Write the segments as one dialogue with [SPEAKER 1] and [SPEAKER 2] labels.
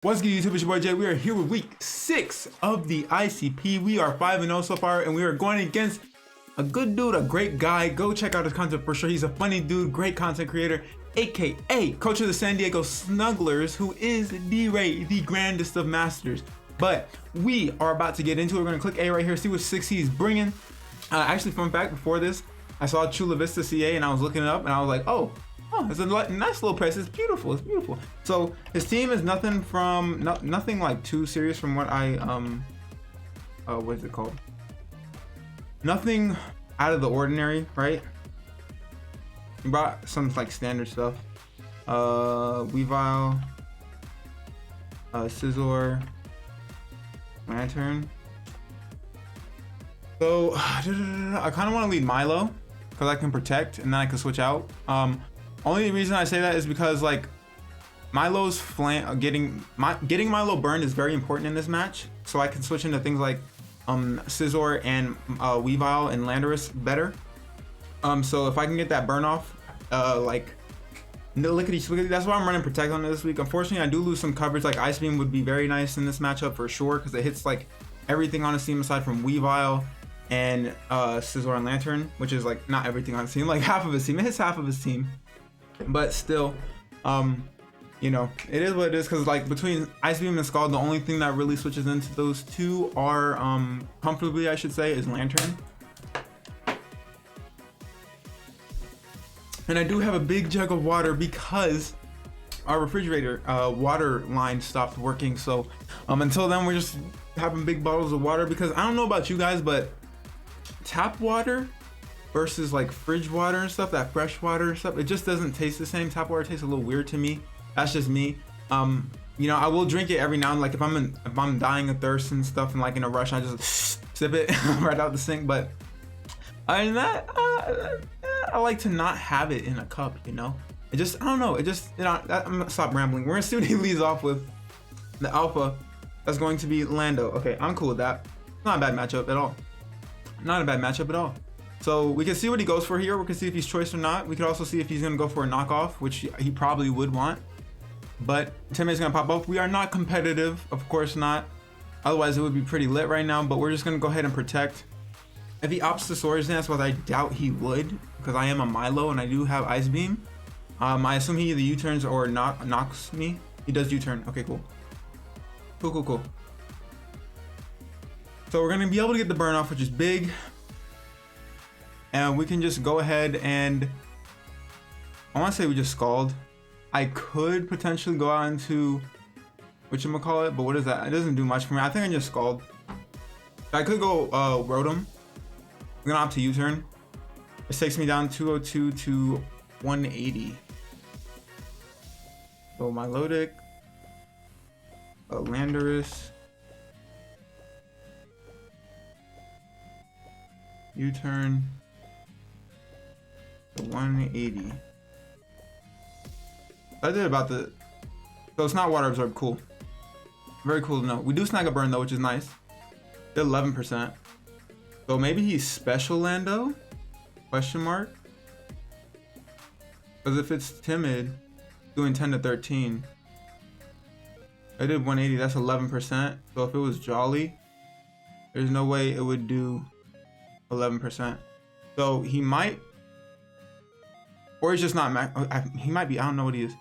[SPEAKER 1] What's good, YouTube? It's your boy Jay. We are here with week 6 of the ICP. We are 5-0 so far, and we are going against a good dude, a great guy. Go check out his content for sure. He's a funny dude, great content creator, aka coach of the San Diego Snugglers, who is D-Ray, the grandest of masters. But we are about to get into it. We're going to click A right here, see what 6 he's bringing. Actually, fun fact, before this, I saw Chula Vista CA, and I was looking it up, and I was like, oh, it's a nice little price. It's beautiful. It's beautiful. So his team is nothing like too serious from what I what is it called? Nothing out of the ordinary, right? He brought some like standard stuff. Wifi, Scizor, Lantern. So I kind of want to lead Milo because I can protect and then I can switch out. Only reason I say that is because like Milo's getting Milo burned is very important in this match, so I can switch into things like Scizor and Weavile and Landorus better. So if I can get that burn off, like lickety swiggity, that's why I'm running protect on this week. Unfortunately, I do lose some coverage. Like Ice Beam would be very nice in this matchup for sure because it hits like everything on his team aside from Weavile and Scizor and Lantern, which is like not everything on his team, like half of his team. It hits half of his team. But still, you know, it is what it is, because like between Ice Beam and Scald, the only thing that really switches into those two are comfortably, I should say, is Lantern. And I do have a big jug of water because our refrigerator water line stopped working. So until then, we're just having big bottles of water, because I don't know about you guys, but tap water versus like fridge water and stuff, that fresh water stuff, it just doesn't taste the same. Tap water tastes a little weird to me. That's just me. You know, I will drink it every now and like if I'm dying of thirst and stuff and like in a rush, I just sip it right out the sink. But other than that, I like to not have it in a cup, you know. It just, I don't know, it just, you know, I'm gonna stop rambling. We're gonna see what he leads off with. The alpha, that's going to be Lando. Okay, I'm cool with that. Not a bad matchup at all. Not a bad matchup at all. So we can see what he goes for here. We can see if he's choice or not. We could also see if he's gonna go for a knockoff, which he probably would want. But Timmy's gonna pop up. We are not competitive, of course not. Otherwise it would be pretty lit right now, but we're just gonna go ahead and protect. If he opts the Swords Dance, what I doubt he would, because I am a Milo and I do have Ice Beam. I assume he either U-turns or knocks me. He does U-turn. Okay, cool. Cool. So we're gonna be able to get the burn off, which is big. And we can just go ahead and, I want to say we just Scald. I could potentially go out into whatchamacallit, but what is that? It doesn't do much for me. I think I just Scald. I could go Rotom. I'm gonna opt to U-turn. This takes me down 202 to 180. So my Lodic, Landorus, U-turn. 180. I did about the, so it's not water absorb. Cool, very cool to know. We do snag a burn though, which is nice. Did 11%. So maybe he's special Lando? Question mark. Because if it's timid, doing 10 to 13. I did 180. That's 11%. So if it was jolly, there's no way it would do 11%. So he might. Or he's just not he might be, I don't know what he is.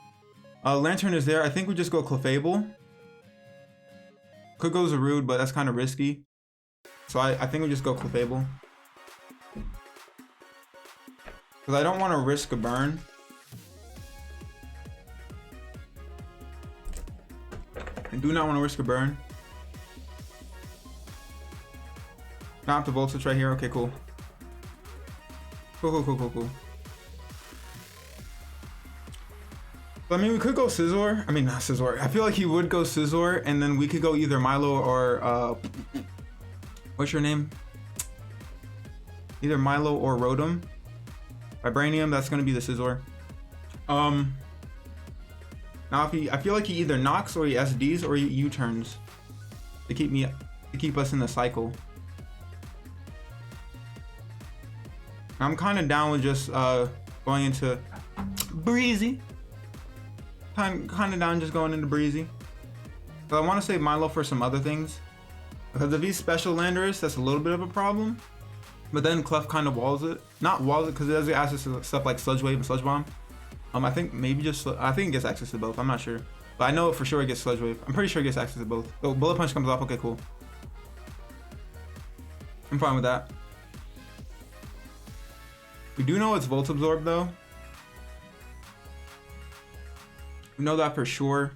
[SPEAKER 1] Lantern is there. I think we just go Clefable. Could go Zarude, but that's kind of risky. So I think we just go Clefable. Because I don't want to risk a burn. I do not want to risk a burn. Not the Volt Switch right here. Okay, cool. Cool. I mean, we could go Scizor. I mean, not Scizor. I feel like he would go Scizor, and then we could go either Milo or what's your name? Either Milo or Rotom. Vibranium. That's gonna be the Scizor. Now if I feel like he either knocks or he SDs or he U-turns to keep us in the cycle. I'm kind of down with just going into Breezy. Kind of down just going into Breezy. But I want to save Milo for some other things. Because if he's special Landorus, that's a little bit of a problem. But then Clef kind of walls it. Not walls it, because it does get access to stuff like Sludge Wave and Sludge Bomb. I think maybe just, I think it gets access to both. I'm not sure. But I know for sure it gets Sludge Wave. I'm pretty sure it gets access to both. Oh, Bullet Punch comes off. Okay, cool. I'm fine with that. We do know it's Volt Absorb though. We know that for sure.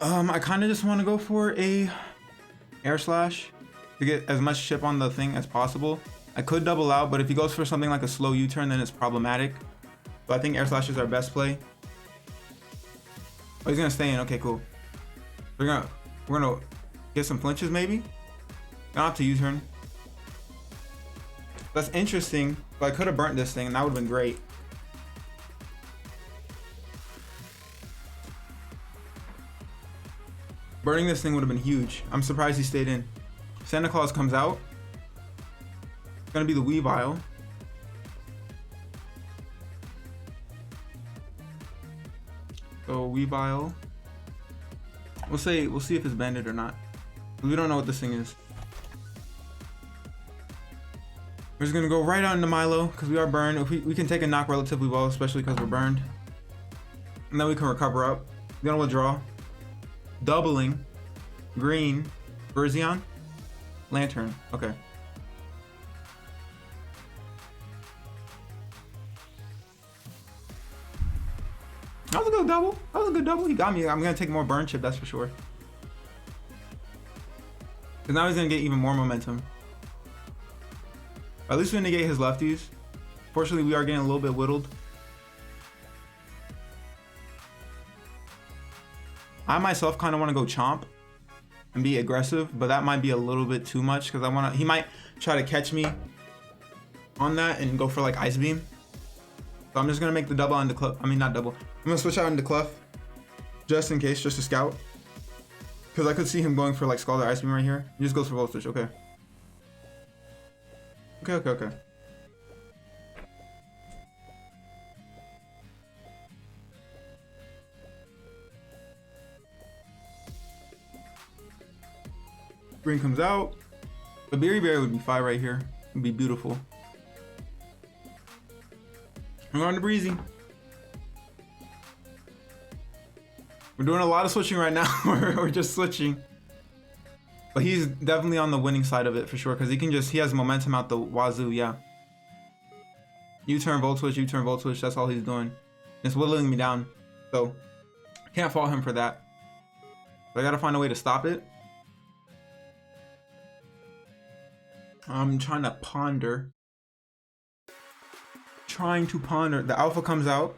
[SPEAKER 1] I kind of just want to go for a Air Slash to get as much chip on the thing as possible. I could double out, but if he goes for something like a slow U-turn, then it's problematic. So I think Air Slash is our best play. Oh, he's gonna stay in. Okay, cool. We're gonna get some flinches maybe. Not have to U-turn. That's interesting. But I could have burnt this thing, and that would have been great. Burning this thing would have been huge. I'm surprised he stayed in. Santa Claus comes out. It's gonna be the Weavile. So Weavile. We'll see if it's banded or not. We don't know what this thing is. We're just gonna go right out into Milo because we are burned. If we can take a knock relatively well, especially because we're burned. And then we can recover up. We're gonna withdraw. Doubling. Green. Verzion. Lantern. Okay. That was a good double. That was a good double. He got me. I'm gonna take more burn chip, that's for sure. Because now he's gonna get even more momentum. At least we negate his lefties. Fortunately, we are getting a little bit whittled. I myself kind of want to go Chomp and be aggressive, but that might be a little bit too much because he might try to catch me on that and go for like Ice Beam. So I'm just gonna make the double onto Clef. I mean, not double. I'm gonna switch out into Clef just in case, just to scout. Because I could see him going for like Scalded Ice Beam right here. He just goes for Voltage. Okay. Okay. Green comes out. The Berry would be fire right here. It would be beautiful. I'm going to Breezy. We're doing a lot of switching right now. We're just switching. But he's definitely on the winning side of it for sure, because he has momentum out the wazoo, yeah. U-turn, Volt Switch, that's all he's doing. It's whittling me down. So, can't fault him for that. But I gotta find a way to stop it. I'm trying to ponder. The Alpha comes out.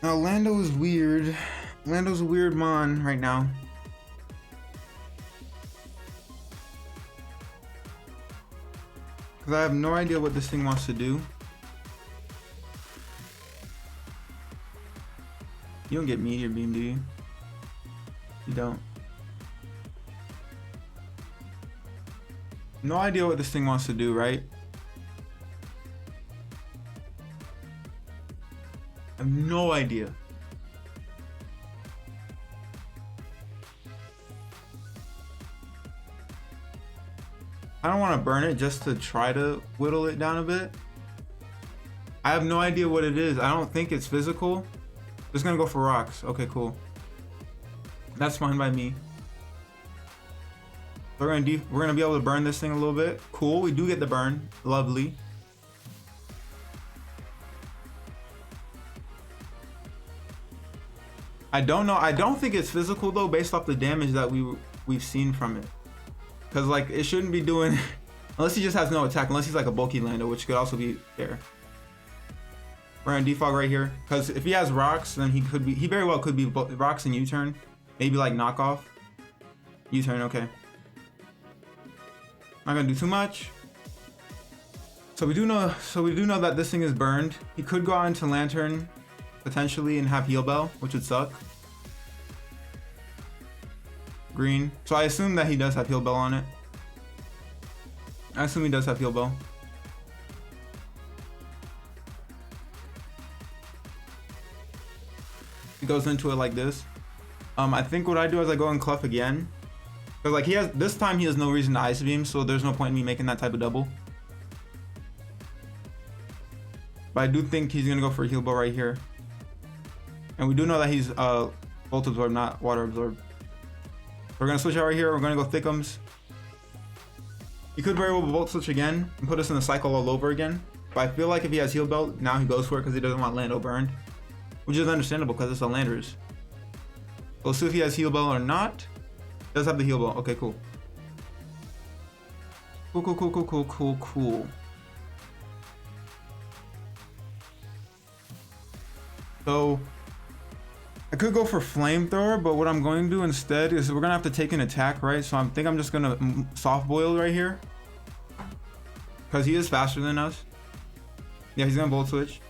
[SPEAKER 1] Now, Lando is weird. Lando's a weird mon right now. Because I have no idea what this thing wants to do. You don't get Meteor Beam, do you? You don't. No idea what this thing wants to do, right? I have no idea. I don't want to burn it just to try to whittle it down a bit. I have no idea what it is. I don't think it's physical. Just gonna go for rocks. Okay, cool. That's fine by me. We're gonna be able to burn this thing a little bit. Cool, we do get the burn. Lovely. I don't know. I don't think it's physical though, based off the damage that we've seen from it. Cause like it shouldn't be doing, unless he just has no attack. Unless he's like a bulky Lando, which could also be there. We're gonna defog right here. Cause if he has rocks, then he very well could be rocks and U-turn. Maybe like knockoff. U-turn, okay. Not gonna do too much. So we do know that this thing is burned. He could go out into Lantern potentially and have Heal Bell, which would suck. Green. So I assume that he does have Heal Bell on it. I assume he does have Heal Bell. he goes into it like this. I think what I do is I go and clef again. Because like this time he has no reason to ice beam, so there's no point in me making that type of double. But I do think he's gonna go for a heal bow right here. And we do know that he's volt absorb, not water absorb. We're gonna switch out right here, we're gonna go thickums. He could very well volt switch again and put us in the cycle all over again. But I feel like if he has heal belt, now he goes for it because he doesn't want Lando burned. Which is understandable because it's a Landers. We'll see if he has heal bell or not. Does have the heal bell. Okay, cool. Cool. So I could go for flamethrower, but what I'm going to do instead is we're gonna have to take an attack, right? So I think I'm just gonna soft boil right here because he is faster than us. Yeah, he's gonna bolt switch.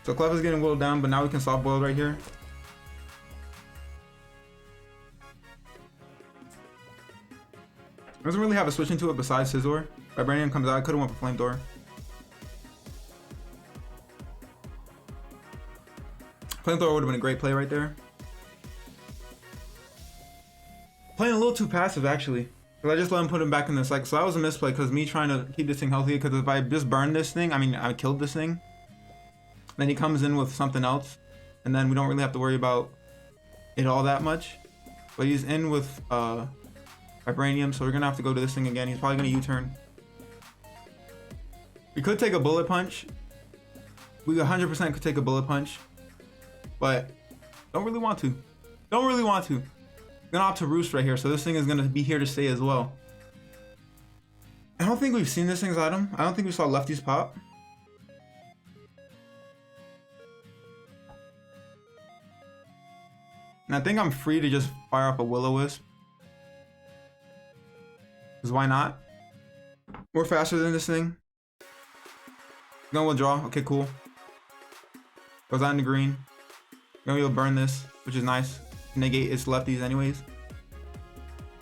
[SPEAKER 1] So Clef is getting whittled down, but now we can soft boil right here. Doesn't really have a switch into it besides Scizor. Vibranium comes out. I could have went for flamethrower. Flamethrower would have been a great play right there. Playing a little too passive actually. Because I just let him put him back in the cycle. So that was a misplay because me trying to keep this thing healthy. Because if I just burn this thing, I mean, I killed this thing. Then he comes in with something else. And then we don't really have to worry about it all that much. But he's in with Vibranium, so we're going to have to go to this thing again. He's probably going to U-turn. We could take a bullet punch. We 100% could take a bullet punch. But don't really want to. Don't really want to. I'm gonna opt to roost right here, so this thing is gonna be here to stay as well. I don't think we've seen this thing's item. I don't think we saw lefties pop. And I think I'm free to just fire off a Will-O-Wisp. Because why not? We're faster than this thing. Gonna withdraw. Okay, cool. Goes out in the green. Gonna be able to burn this, which is nice. Negate its lefties anyways.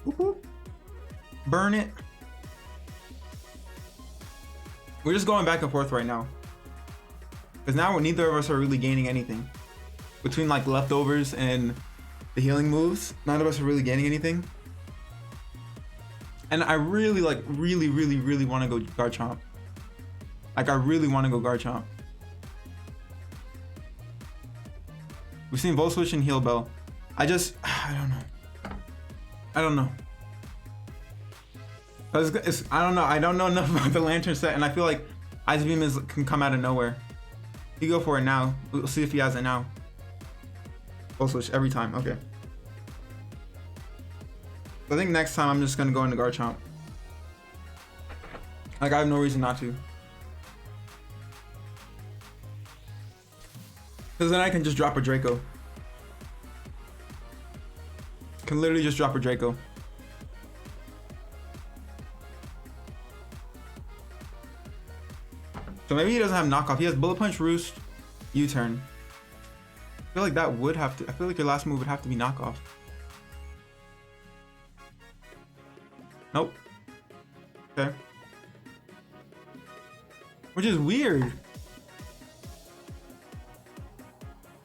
[SPEAKER 1] Whoop, whoop. Burn it. We're just going back and forth right now. Because now neither of us are really gaining anything. Between like leftovers and the healing moves, none of us are really gaining anything. And I really really want to go Garchomp. Like I really want to go Garchomp. We've seen Volt Switch and Heal Bell. I don't know. I don't know enough about the Lantern set, and I feel like Ice Beam can come out of nowhere. You go for it now. We'll see if he has it now. Volt Switch every time. Okay. I think next time I'm just gonna go into Garchomp. Like I have no reason not to. Because then I can just drop a Draco. Can literally just drop a Draco. So maybe he doesn't have knockoff. He has Bullet Punch, Roost, U-turn. I feel like that would have to. I feel like your last move would have to be knockoff. Nope. Okay. Which is weird.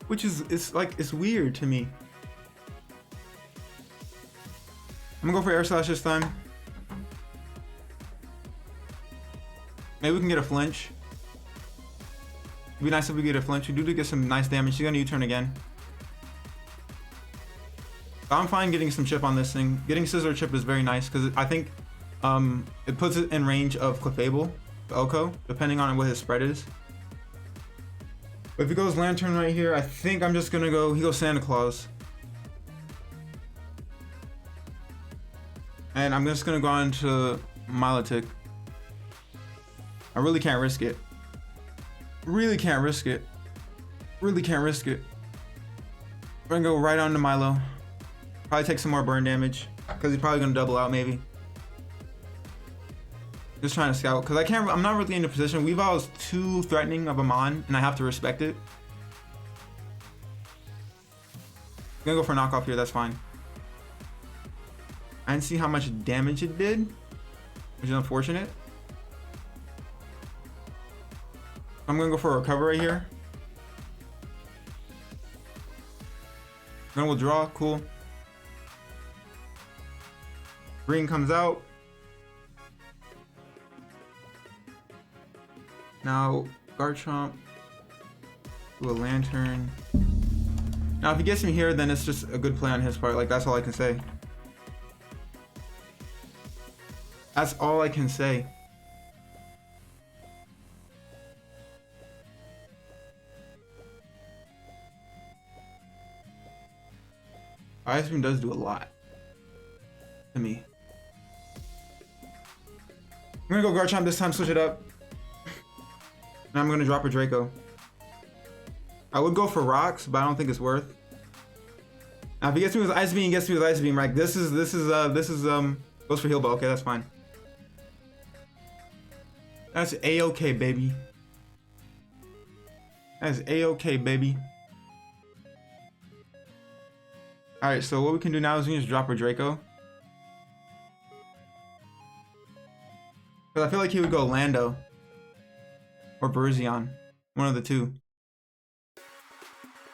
[SPEAKER 1] It's weird to me. I'm gonna go for Air Slash this time. Maybe we can get a flinch. It'd be nice if we get a flinch. We do get some nice damage. She's gonna U-turn again. I'm fine getting some chip on this thing. Getting Scizor chip is very nice because I think it puts it in range of Clefable, the Oko, depending on what his spread is. But if he goes Lantern right here, I think I'm just gonna go, he goes Santa Claus. And I'm just gonna go on to Milotic. I really can't risk it. Really can't risk it. Really can't risk it. We're gonna go right on to Milo. Probably take some more burn damage, because he's probably gonna double out maybe. Just trying to scout, because I'm not really in a position. Weavile is too threatening of a mon, and I have to respect it. I'm gonna go for a knockoff here, that's fine. I didn't see how much damage it did, which is unfortunate. I'm gonna go for a recover right here. Then we'll draw. Cool. Green comes out. Now Garchomp. Do a Lantern. Now if he gets me here, then it's just a good play on his part. Like, that's all I can say. That's all I can say. Ice Beam does do a lot to me. I'm gonna go Garchomp this time, switch it up. And I'm gonna drop a Draco. I would go for Rocks, but I don't think it's worth. Now if he gets me with Ice Beam, he gets me with Ice Beam, right? This is goes for Heal Ball. Okay, that's fine. That's A-okay, baby. That's A-okay, baby. Alright, so what we can do now is we can just drop our Draco. Because I feel like he would go Lando. Or Berzion. One of the two.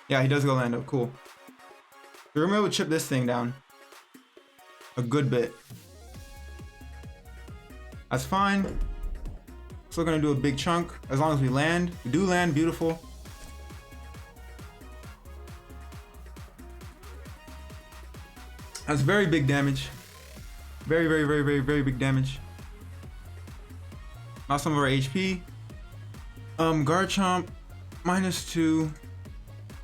[SPEAKER 1] Yeah, he does go Lando. Cool. So we're able to chip this thing down. A good bit. That's fine. Still gonna do a big chunk. As long as we land. We do land. Beautiful. That's very big damage. Very, very, very, very, very big damage. Lost some of our HP. Garchomp -2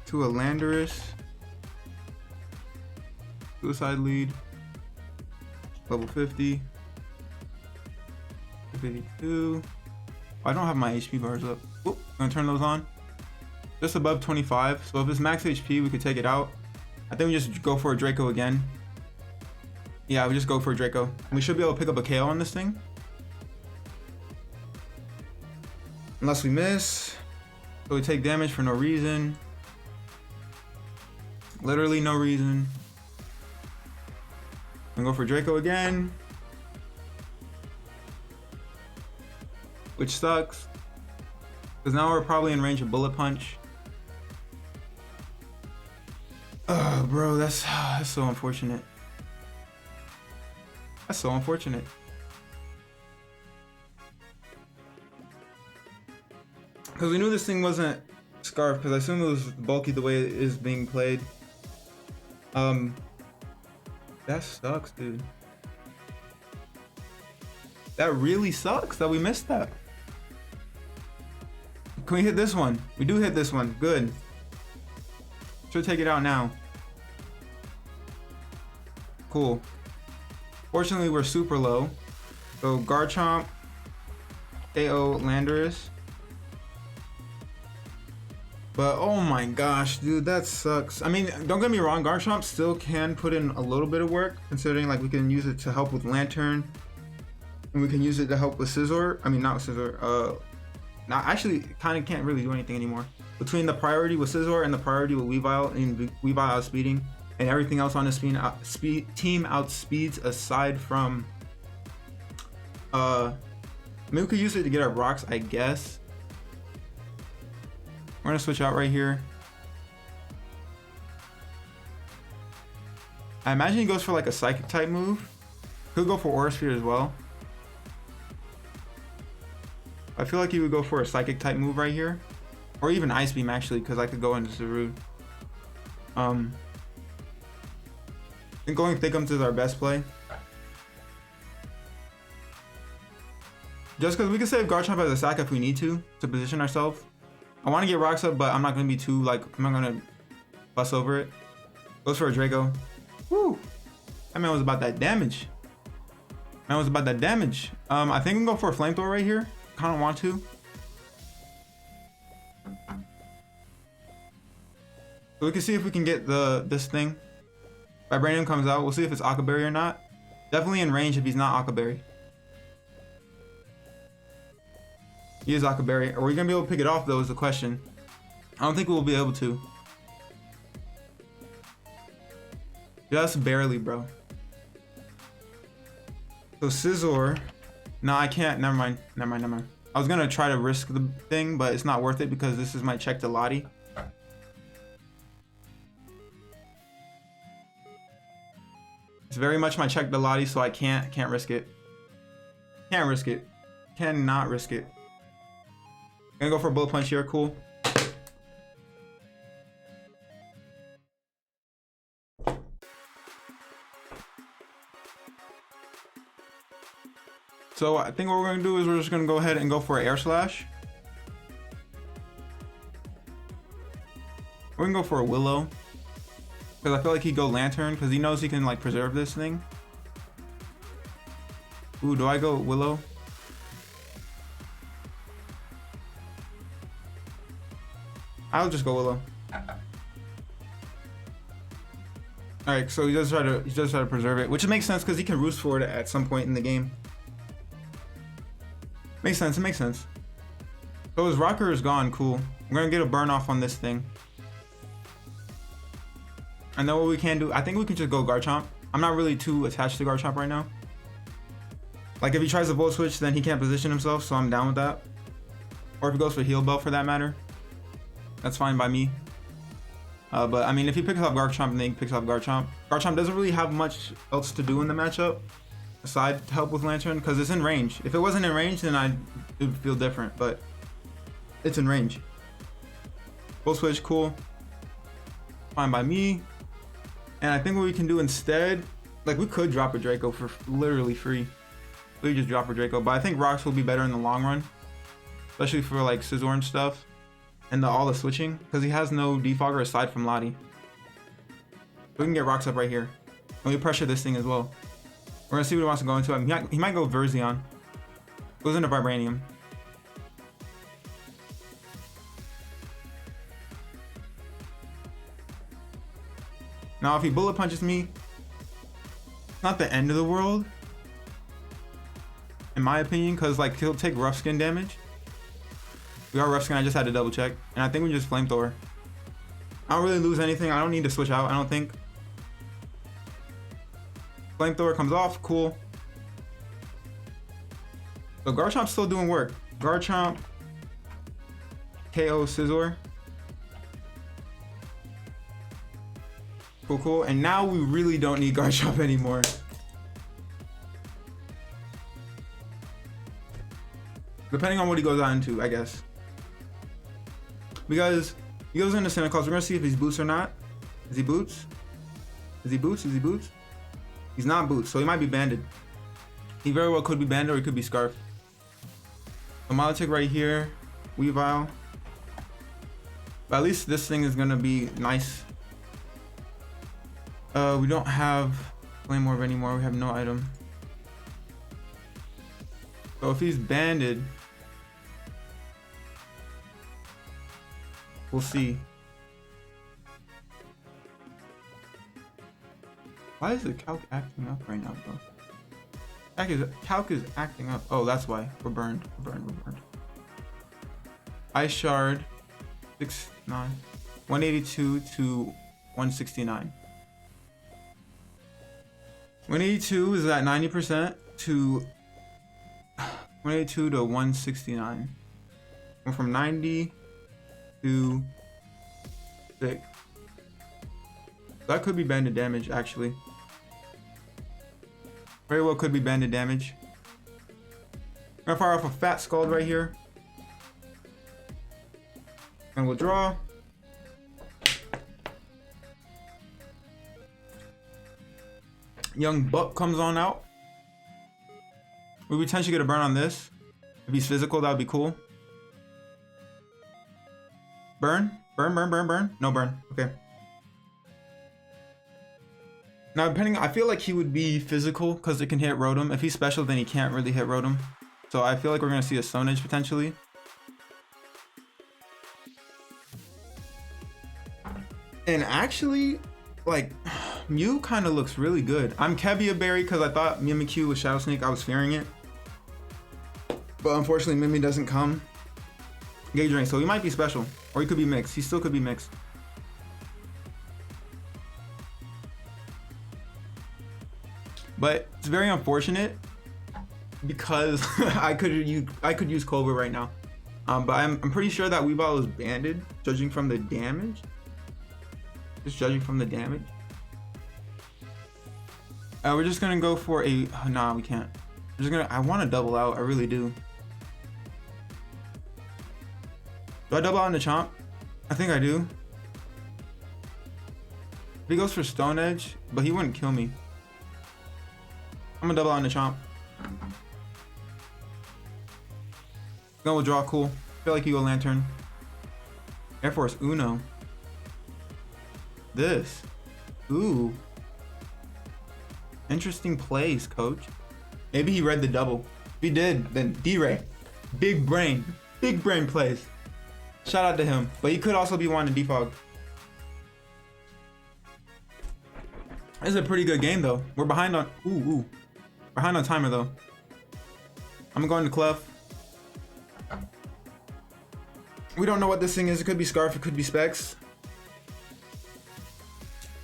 [SPEAKER 1] to a Landorus. Suicide lead. Level 50. 52. Oh, I don't have my HP bars up. Oop, I'm gonna turn those on. Just above 25. So if it's max HP, we could take it out. I think we just go for a Draco again. Yeah, we just go for a Draco. We should be able to pick up a KO on this thing. Unless we miss. So we take damage for no reason. Literally no reason. And go for Draco again. Which sucks. Because now we're probably in range of Bullet Punch. Oh, bro, that's so unfortunate. That's so unfortunate. Because we knew this thing wasn't Scarf, because I assumed it was bulky the way it is being played. That sucks, dude. That really sucks that we missed that. Can we hit this one? We do hit this one. Good. Should take it out now. Cool. Fortunately, we're super low. So Garchomp, KO Landorus. But oh my gosh, dude, that sucks. I mean, don't get me wrong, Garchomp still can put in a little bit of work, considering like we can use it to help with Lantern, and we can use it to help with Scizor. I mean, not with Scizor. Now actually, kind of can't really do anything anymore. Between the priority with Scizor and the priority with Weavile, and Weavile outspeeding, and everything else on his team outspeeds aside from. I mean, we could use it to get our rocks, I guess. We're gonna switch out right here. I imagine he goes for like a Psychic type move. Could go for Aura Sphere as well. I feel like he would go for a Psychic type move right here. Or even Ice Beam actually, because I could go into Zarude. I think going Thickums is our best play. Just because we can save Garchomp as a sack if we need to position ourselves. I want to get rocks up, but I'm not going to be too, like, I'm not going to fuss over it. Goes for a Draco. Woo! That man was about that damage. I think we can go for a Flamethrower right here. Kind of want to. So we can see if we can get this thing. Vibranium comes out. We'll see if it's Aqua Berry or not. Definitely in range if he's not Aqua Berry. He is Aqua Berry. Are we gonna be able to pick it off though is the question. I don't think we'll be able to. Just barely, bro. So Scizor. No, I can't. Never mind. I was gonna try to risk the thing, but it's not worth it because this is my check to Lottie. It's very much my check the Lottie, so I can't risk it. Can't risk it. Cannot risk it. Gonna go for a bullet punch here. Cool. So I think what we're gonna do is we're just gonna go ahead and go for an air slash. We're gonna go for a willow, because I feel like he'd go lantern because he knows he can like preserve this thing. Ooh, do I go willow? I'll just go willow. All right, so he does try to preserve it, which makes sense because he can roost for it at some point in the game. Makes sense. It makes sense. So his rocker is gone. Cool. We're gonna get a burn off on this thing. I know what we can do. I think we can just go Garchomp. I'm not really too attached to Garchomp right now. Like if he tries to Volt Switch, then he can't position himself, so I'm down with that. Or if he goes for Heal Bell for that matter, that's fine by me. But I mean, if he picks up Garchomp, then he picks up Garchomp. Garchomp doesn't really have much else to do in the matchup aside to help with Lantern, because it's in range. If it wasn't in range, then it would feel different, but it's in range. Volt Switch, cool. Fine by me. And I think what we can do instead, like we could drop a Draco for literally free. We just drop a Draco, but I think Rocks will be better in the long run, especially for like Scizor and stuff, and all the switching, because he has no defogger aside from Lottie. We can get Rocks up right here, and we pressure this thing as well. We're gonna see what he wants to go into. He might go Verzion. Goes into Vibranium. Now, if he bullet punches me, it's not the end of the world, in my opinion, because like he'll take rough skin damage. We are rough skin. I just had to double check, and I think we just Flamethrower. I don't really lose anything. I don't need to switch out, I don't think. Flamethrower comes off, cool. So Garchomp's still doing work. Garchomp, KO Scizor. Cool, cool. And now we really don't need Garchomp anymore. Depending on what he goes out into, I guess. Because he goes into Santa Claus. We're gonna see if he's boots or not. Is he boots? Is he boots? Is he boots? He's not boots, so he might be banded. He very well could be banded, or he could be scarf. So Milotic right here, Weavile. But at least this thing is gonna be nice. We don't have Flame Orb anymore. We have no item. So if he's banded, we'll see. Why is the Calc acting up right now, bro? Calc is acting up. Oh, that's why. We're burned. We're burned. Ice Shard, 6-9. 182 to 169. 182 is at 90% to 182 to 169. Went from 90 to 6. That could be banded damage, actually. Very well could be banded damage. I'm gonna fire off a Fat Scald right here. And we'll draw. Young Buck comes on out. We potentially get a burn on this. If he's physical, that would be cool. Burn? Burn. No burn. Okay. Now, depending, I feel like he would be physical because it can hit Rotom. If he's special, then he can't really hit Rotom. So I feel like we're going to see a Stone Edge potentially. And actually, like, Mew kind of looks really good. I'm Kevia Berry because I thought Mimikyu was Shadow Sneak. I was fearing it. But unfortunately, Mimi doesn't come. Gauge Ring, so he might be special. Or he could be mixed. He still could be mixed. But it's very unfortunate because I could use Cobra right now. But I'm pretty sure that Weavile is banded, judging from the damage. Just judging from the damage. We're just gonna go for a, nah, we can't. We're just gonna, I want to double out, I really do. Do I double out into Chomp? I think I do. If he goes for Stone Edge, but he wouldn't kill me. I'm gonna double out into Chomp. Gonna withdraw, cool. Feel like you go Lantern. Air Force Uno. This. Ooh. Interesting plays, coach. Maybe he read the double. If he did, then D-Ray. Big brain. Big brain plays. Shout out to him. But he could also be wanting to defog. This is a pretty good game though. We're behind on behind on timer though. I'm going to Clef. We don't know what this thing is. It could be Scarf, it could be Specs.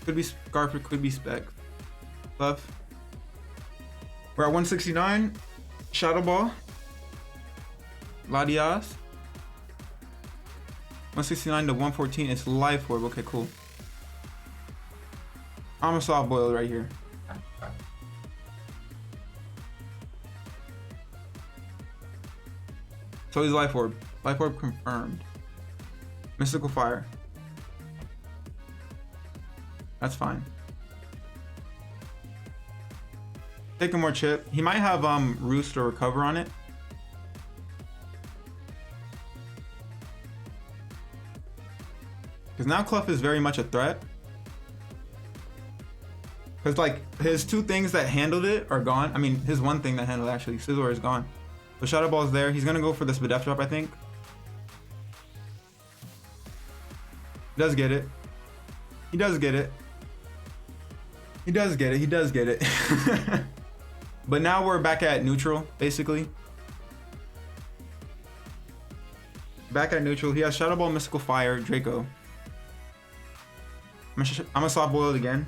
[SPEAKER 1] Could be Scarf, it could be Specs. Clef. We're at 169. Shadow Ball. Ladias. 169 to 114. It's Life Orb. Okay, cool. I'm a soft boiled right here. So he's Life Orb. Life Orb confirmed. Mystical Fire. That's fine. Taking more chip. He might have Roost or Recover on it. Because now Clef is very much a threat. Because like his two things that handled it are gone. I mean his one thing that handled it, actually, Scizor, is gone. So Shadow Ball is there. He's gonna go for this Bedef drop, I think. He does get it. He does get it. He does get it. He does get it. But now we're back at neutral, basically. Back at neutral. He has Shadow Ball, Mystical Fire, Draco. I'm a soft boiled again.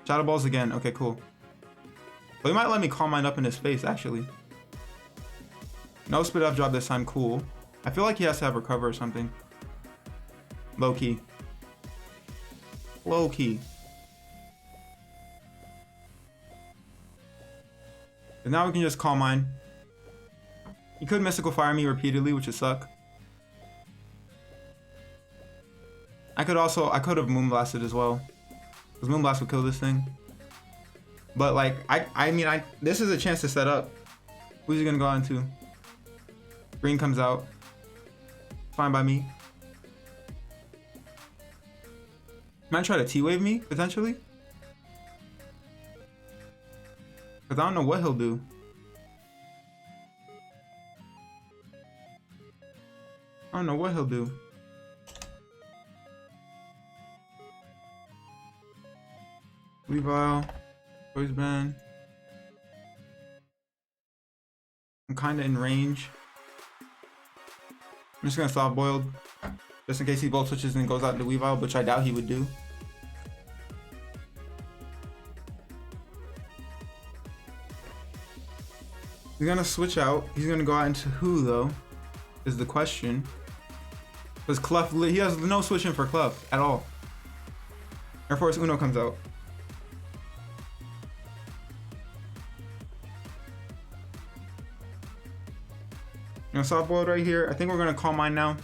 [SPEAKER 1] Shadow Balls again. Okay, cool. But he might let me Calm Mind up in his face, actually. No spit up drop this time. Cool. I feel like he has to have Recover or something. Low key. Low key. And now we can just Calm Mind. He could Mystical Fire me repeatedly, which would suck. I could have Moonblasted as well. Because Moonblast would kill this thing. But like, I mean, this is a chance to set up. Who's he gonna go into? Green comes out. Fine by me. Might try to T-Wave me, potentially. Because I don't know what he'll do. I don't know what he'll do. Weavile. Poise Band. I'm kinda in range. I'm just gonna soft boiled. Just in case he bolt switches and goes out into Weavile, which I doubt he would do. He's gonna switch out. He's gonna go out into who though? Is the question. Because Clef, he has no switching for Clef at all. Air Force Uno comes out. Soft boiled right here. I think we're gonna Calm Mind now.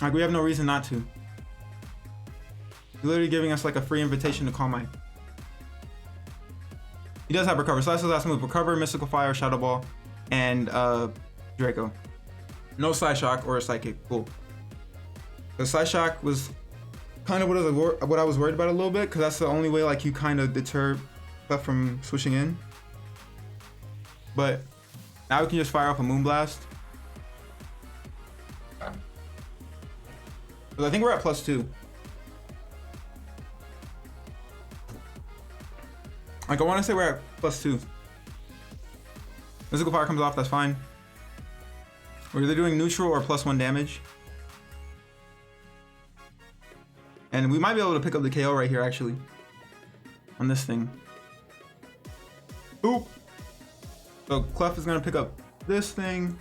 [SPEAKER 1] Like, we have no reason not to. He's literally giving us like a free invitation to Calm Mind. He does have Recover, so that's his last move. Recover, Mystical Fire, Shadow Ball, and Draco. No Side Shock or a Psychic. Cool. The Side Shock was kind of what I was worried about a little bit, because that's the only way like you kind of deter Clef from switching in. But now we can just fire off a Moonblast. But I think we're at +2. Like, I want to say we're at +2. Mystical Fire comes off, that's fine. We're either doing neutral or +1 damage. And we might be able to pick up the KO right here, actually. On this thing. Oop! So Clef is gonna pick up this thing.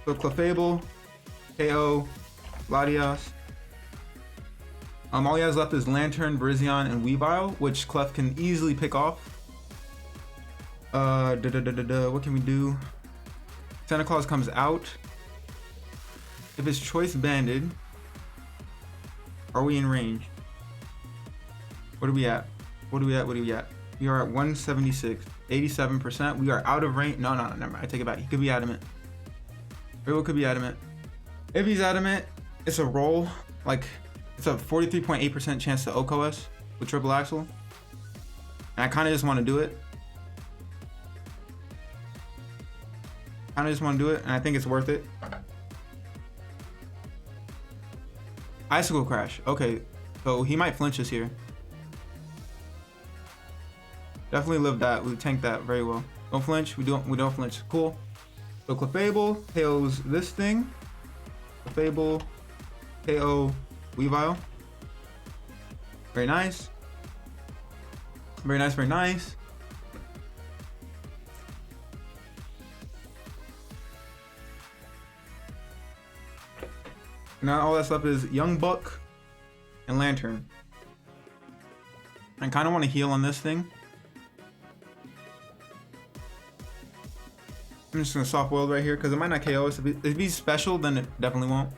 [SPEAKER 1] So Clefable. KO, Helios. All he has left is Lantern, Brizion, and Weavile, which Clef can easily pick off. What can we do? Santa Claus comes out. If it's choice banded, are we in range? What are we at? What are we at? What are we at? We are at 176, 87%. We are out of range. No, never mind. I take it back. He could be adamant. Rival could be adamant. If he's adamant, it's a roll. Like, it's a 43.8% chance to OCO us with triple axle. And I kind of just want to do it. And I think it's worth it. Icicle crash. Okay, so he might flinch us here. Definitely lived that. We tanked that very well. Don't flinch. We don't flinch. Cool. So Clefable KOs this thing. Clefable KO Weavile. Very nice. Very nice. Very nice. Now all that's left is Young Buck and Lantern. I kind of want to heal on this thing. I'm just gonna soft boil right here because it might not KO us. If he's special, then it definitely won't.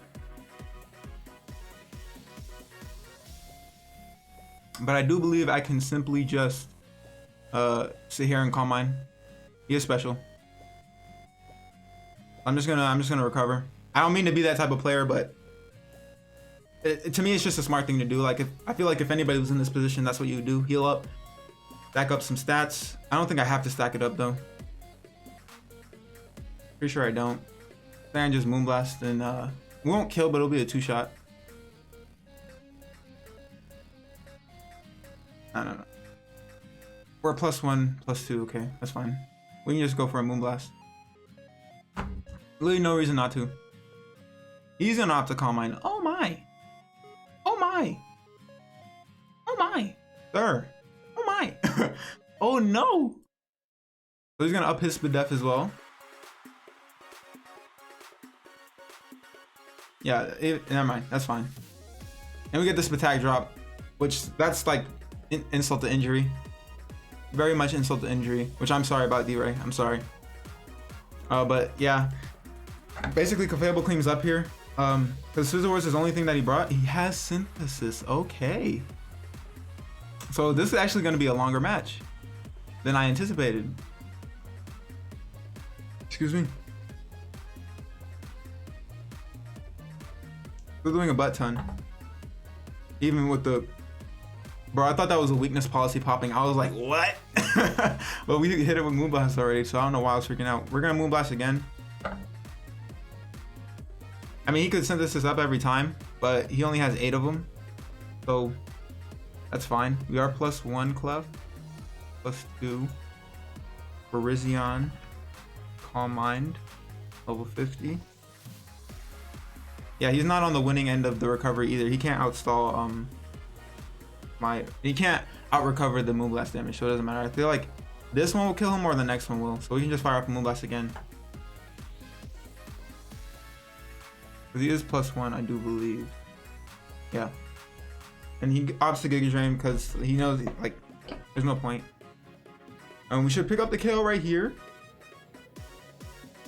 [SPEAKER 1] But I do believe I can simply just sit here and calm mine. He is special. I'm just gonna recover. I don't mean to be that type of player, but to me it's just a smart thing to do. Like, I feel like if anybody was in this position, that's what you would do. Heal up, stack up some stats. I don't think I have to stack it up though. Pretty sure I don't. Then just Moonblast and we won't kill, but it'll be a 2-shot. No. We're +1, +2. Okay, that's fine. We can just go for a Moonblast. Really no reason not to. He's gonna opt to Calm Mind. Oh my. Oh my. Oh my. Sir. Oh my. Oh no. So he's gonna up his speed def as well. Yeah, never mind. That's fine. And we get this attack drop, which that's like insult to injury. Very much insult to injury, which I'm sorry about, D-Ray. I'm sorry. But yeah, basically Clefable cleans up here. Because Scizor was his only thing that he brought. He has Synthesis. Okay. So this is actually going to be a longer match than I anticipated. Excuse me. We're doing a butt ton. Even with the... Bro, I thought that was a weakness policy popping. I was like, what? But we hit it with Moonblast already, so I don't know why I was freaking out. We're going to Moonblast again. I mean, he could Synthesis up every time, but he only has 8 of them. So, that's fine. We are +1 Clef. +2. Brizion. Calm Mind. Level 50. Yeah, he's not on the winning end of the recovery either. He can't outstall he can't out-recover the Moonblast damage, so it doesn't matter. I feel like this one will kill him or the next one will. So we can just fire up a Moonblast again. Because he is +1, I do believe. Yeah. And he opts to Giga Drain because he knows, like, there's no point. And we should pick up the KO right here.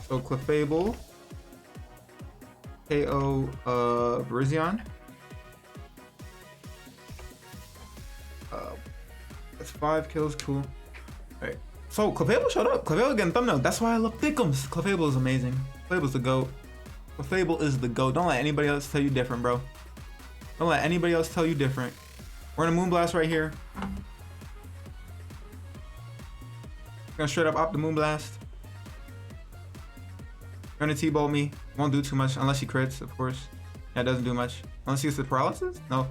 [SPEAKER 1] So Clefable. KO Brizion. That's 5 kills, cool. Alright. So Clefable showed up. Clefable getting thumbnail. That's why I love Thickums. Clefable is amazing. Clefable's the GOAT. Clefable is the GOAT. Don't let anybody else tell you different, bro. Don't let anybody else tell you different. We're in a Moonblast right here. Gonna straight up opt the Moonblast. Gonna T-bolt me. Won't do too much unless he crits, of course. Yeah, it doesn't do much. Unless he gets the paralysis? No.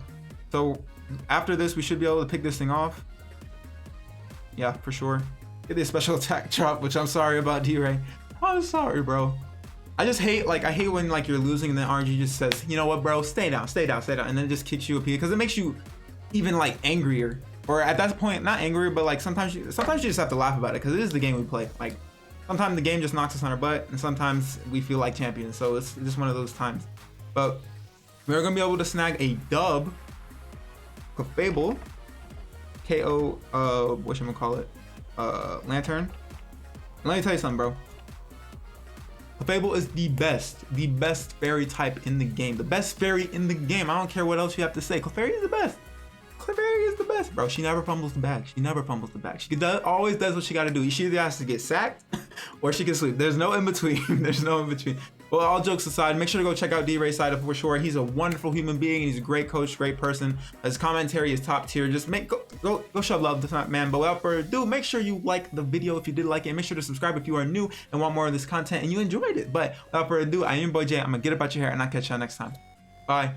[SPEAKER 1] So after this, we should be able to pick this thing off. Yeah, for sure. Get the special attack drop, which I'm sorry about, D-Ray. I'm sorry, bro. I just hate, like, I hate when, like, you're losing and then RNG just says, you know what, bro, stay down, and then it just kicks you a P, because it makes you even, like, angrier. Or at that point, not angry, but, like, sometimes you just have to laugh about it, because it is the game we play. Like, sometimes the game just knocks us on our butt, and sometimes we feel like champions, so it's just one of those times. But we're gonna be able to snag a dub. Clefable, KO, whatchamacallit, Lantern. And let me tell you something, bro. Clefable is the best fairy type in the game. The best fairy in the game. I don't care what else you have to say. Clefairy is the best. Clefairy is the best, bro. She never fumbles the bag. She never fumbles the bag. She always does what she got to do. She either has to get sacked or she can sleep. There's no in between. There's no in between. Well, all jokes aside, make sure to go check out D-Ray's side for sure. He's a wonderful human being. He's a great coach, great person. His commentary is top tier. Just go show love to that man. But without further ado, make sure you like the video if you did like it. And make sure to subscribe if you are new and want more of this content and you enjoyed it. But without further ado, I am your boy Jay. I'm gonna get up out your hair and I'll catch y'all next time. Bye.